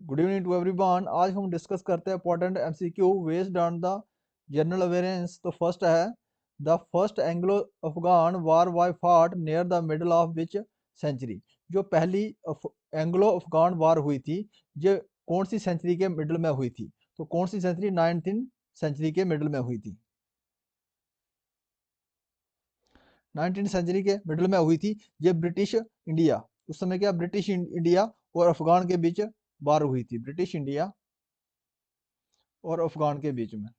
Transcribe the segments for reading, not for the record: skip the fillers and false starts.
Good evening to everyone. आज हम discuss करते हैं important MCQ based on the general awareness. तो फर्स्ट है, the first Anglo Afghan war why fought near the middle of which century. जो पहली Anglo Afghan वार हुई थी, ये कौन सी सेंचुरी के मिडल में हुई थी? तो कौन सी सेंचुरी? 19 सेंचुरी के मिडल में हुई थी। 19 सेंचुरी के मिडल में हुई थी। ये ब्रिटिश इंडिया, उस समय क्या ब्रिटिश इंडिया और अफगान के बीच वार हुई थी। ब्रिटिश इंडिया और अफगान के बीच में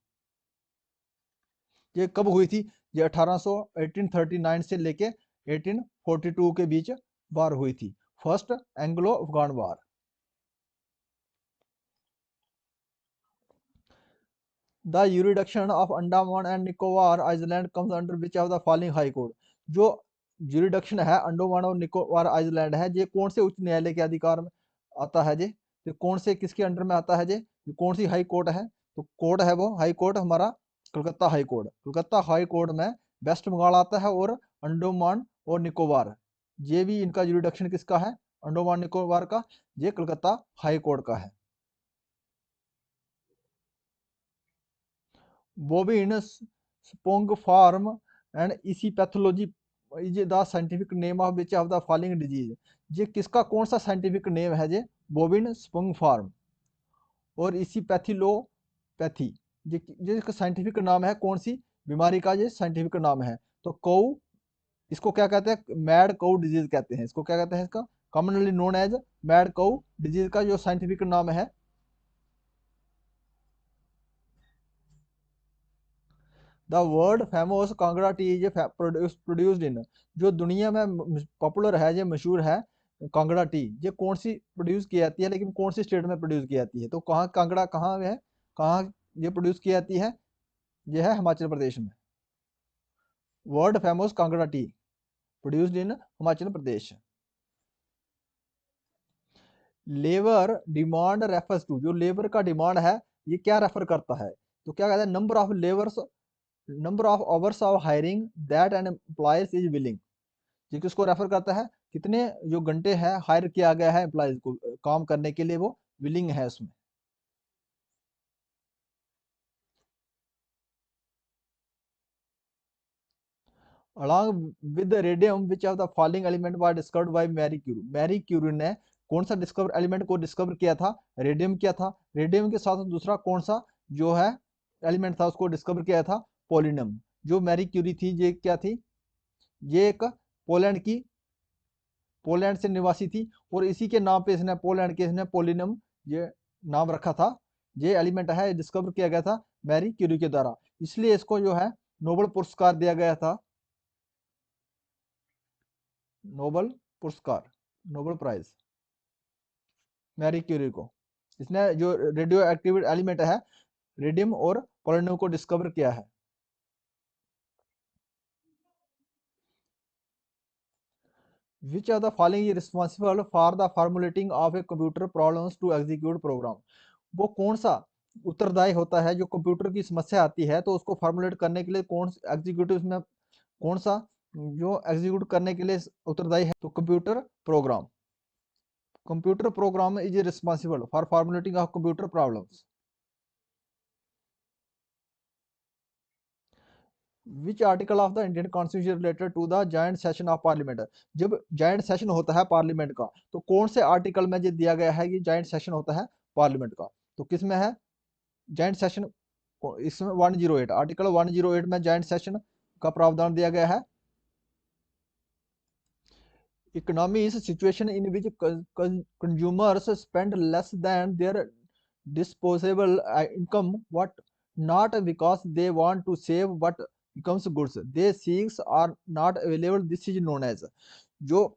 ये कब हुई थी? ये 1839 से लेके 1842 के बीच वार हुई थी, first Anglo Afghan war. The jurisdiction of Andaman and Nicobar island comes under which of the following high court. जो यूरिडक्शन है अंडमान और निकोबार आइलैंड है, ये कौन से उच्च न्यायालय के अधिकार में आता है? जे तो कौन से किसके अंडर में आता है? जे कौन सी हाई कोर्ट है? तो कोर्ट है वो हाई कोर्ट हमारा Calcutta high court. Calcutta high court में वेस्ट बंगाल आता है और अंडमान और निकोबार, ये भी इनका यूरिडक्शन किसका है? अंडमान निकोबार का। ये कलकत्ता हाई कोर्ट का है। bovine sponge farm and इसी pathology is the scientific name of which of the following disease. ये किसका कौन सा साइंटिफिक नेम है? जे बोविन स्पंग फार्म और इसी पैथी, ये इसका साइंटिफिक नाम है। कौन सी बीमारी का ये साइंटिफिक नाम है? तो कौ, इसको क्या कहते हैं? मैड कौ डिजीज कहते हैं। इसको क्या कहते हैं? इसका कॉमनली नोन एज मैड कौ डिजीज का जो साइंटिफिक नाम है। The world famous Kangra T is produced in. जो दुनिया में पॉपुलर है, ये मशहूर है कांगड़ा टी, ये कौन सी प्रोड्यूस की जाती है? लेकिन कौन सी स्टेट में प्रोड्यूस की जाती है? तो कहाँ कांगड़ा कहाँ है, कहाँ ये प्रोड्यूस की जाती है? ये है हिमाचल प्रदेश में। World famous Kangra tea produced in Himachal Pradesh. Labour demand refers to. जो लेबर का डिमांड है, ये क्या रेफर करता है? तो क्या कहता है? Number of hours of hiring that an employers is willing. ये किसको रेफर करता है? कितने जो घंटे हैं हायर किया गया है एम्प्लॉयज को काम करने के लिए, वो विलिंग है उसमें। along with the radium which of the following element was discovered by Marie Curie. Marie Curie ने कौन सा डिस्कवर एलिमेंट को डिस्कवर किया था? रेडियम किया था। रेडियम के साथ दूसरा कौन सा जो है एलिमेंट था उसको डिस्कवर किया था? पोलिनम। जो मैरी क्यूरी थी, ये क्या थी? ये एक पोलैंड की, पोलैंड से निवासी थी और इसी के नाम पे इसने पोलैंड के इसने पोलिनम ये नाम रखा था। ये एलिमेंट है डिस्कवर किया गया था मैरी क्यूरी के द्वारा, इसलिए इसको जो है नोबेल पुरस्कार दिया गया था। नोबेल पुरस्कार, नोबेल प्राइज मैरी क्यूरी को। इसने जो रेडियो एक्टिव एलिमेंट है रेडियम और पोलोनियम को डिस्कवर किया है। Which are the following is responsible for the formulating of a computer problems to execute program. वो कौन सा उत्तरदायी होता है जो कंप्यूटर की समस्या आती है तो उसको फॉर्मुलेट करने के लिए कौन एग्जीक्यूटिव में कौन सा जो एग्जीक्यूट करने के लिए उत्तरदायी है? तो computer program is responsible for formulating of computer problems. Which article of the Indian constitution related to the joint session of parliament. जब जॉइंट सेशन होता है पार्लियामेंट का, तो कौन से आर्टिकल में ये दिया गया है कि जॉइंट सेशन होता है पार्लियामेंट का? तो किस में है जॉइंट सेशन? इसमें 108, आर्टिकल 108 में जॉइंट सेशन का प्रावधान दिया गया है। Economy is situation in which consumers spend less than their disposable income, what not because they want to save but becomes goods they seeks are not available, this is known as। जो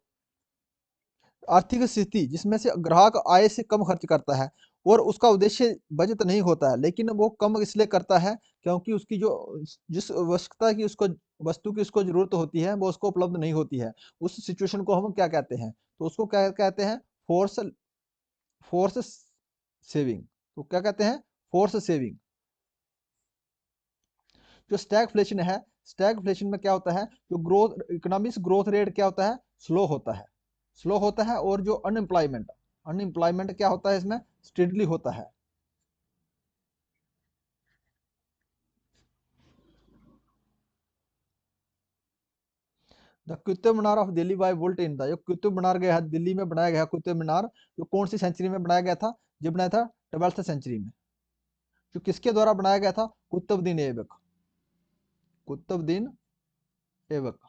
आर्थिक स्थिति जिसमें से ग्राहक आय से कम खर्च करता है और उसका उद्देश्य बचत नहीं होता है, लेकिन वो कम इसलिए करता है क्योंकि उसकी जो जिस आवश्यकता की उसको वस्तु की उसको जरूरत होती है वो उसको उपलब्ध नहीं होती है। उस सिचुएशन को हम क्या कहते हैं? तो उसको क्या कहते हैं? Force force saving. तो क्या कहते हैं? Force saving. जो स्टैगफ्लेशन है, स्टैगफ्लेशन में क्या होता है? जो ग्रोथ इकोनॉमिक्स ग्रोथ रेट क्या होता है? स्लो होता है, स्लो होता है। और जो अनएम्प्लॉयमेंट, अनएम्प्लॉयमेंट क्या होता है इसमें? स्टेडली होता है। The Qutub Minar of Delhi by built in the, जो कुतुब मीनार गया है दिल्ली में बनाया गया कुतुब मीनार, जो कौन सी सेंचुरी में बनाया गया था? जो बनाया था 12th सेंचुरी में। जो किसके द्वारा बनाया गया था? Qutbuddin Aibak. Qutbuddin Aibak.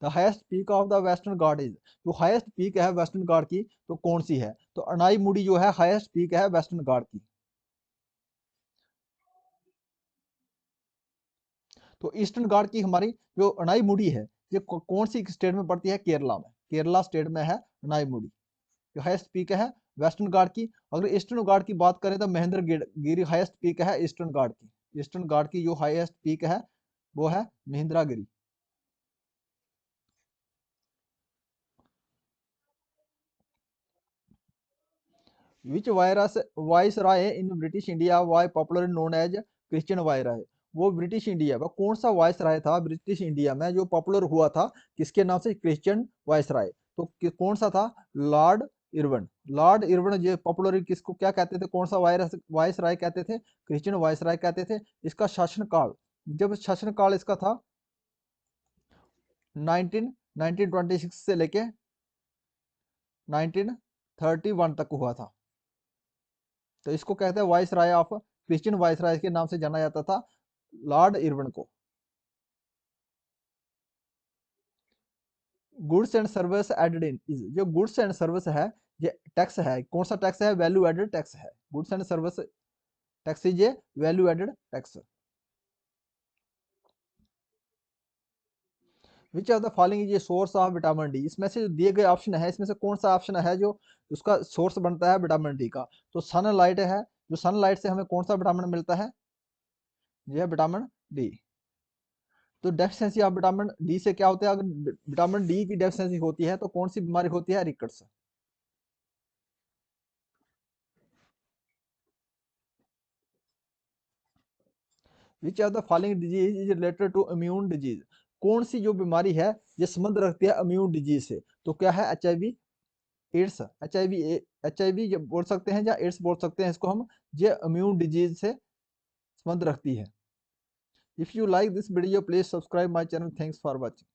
The highest peak of the western Ghat is, जो हाईएस्ट पीक है वेस्टर्न घाट की तो कौन सी है? तो अनाई मुड़ी जो है हाईएस्ट पीक है वेस्टर्न घाट की। तो ईस्टर्न घाट की हमारी जो अनाई मुड़ी है, ये कौन सी स्टेट में पड़ती है? केरला में। केरला स्टेट में है अनाई मुड़ी। जो हाईएस्ट पीक है वेस्टर्न घाट की। अगर ईस्टर्न घाट की बात करें तो महेंद्र गिरी हाईएस्ट पीक है ईस्टर्न घाट की। ईस्टर्न घाट की जो हाईएस्ट पीक है वो है Mahendragiri. Which virus viceroy in British India why popular known as Christian viceroy, वो ब्रिटिश इंडिया में कौन सा वाइस राय था ब्रिटिश इंडिया में जो पॉपुलर हुआ था किसके नाम से? क्रिश्चियन वाइस राय। तो कौन सा था? Lord Irwin. लॉर्ड इरविन जो पॉपुलर किसको क्या कहते थे? कौन सा वायरस वाइस राय कहते थे? क्रिश्चियन वाइस राय कहते थे। इसका शासन काल, जब शासन काल इसका था 1926 से लेके 1931 तक हुआ था। तो इसको कहते हैं viceroy of Christian viceroy के नाम से जाना जाता था लॉर्ड इरविन को। Goods and service added in is, जो गुड्स एंड सर्विस है ये टैक्स है, कौन सा टैक्स है? वैल्यू एडेड टैक्स है। Goods and service tax is ये value added tax. Which of the following is a source of vitamin D, इसमें से जो दिए गए ऑप्शन है इसमें से कौन सा ऑप्शन है जो उसका सोर्स बनता है विटामिन डी का? तो सनलाइट है, जो सनलाइट से हमें कौन सा विटामिन मिलता है? यह विटामिन डी। तो डेफिशिएंसी ऑफ विटामिन डी से क्या होता है? अगर विटामिन डी की डेफिशिएंसी होती है तो कौन सी बीमारी होती है? Rickets. Which of the following disease is related to immune disease, कौन सी जो बीमारी है ये संबंध रखती है इम्यून डिजीज से? तो क्या है? HIV ads. HIV HIV बोल सकते हैं या एड्स बोल सकते हैं इसको हम। ये इम्यून डिजीज से संबंध रखती है। If you like this video please subscribe my channel. Thanks for watching.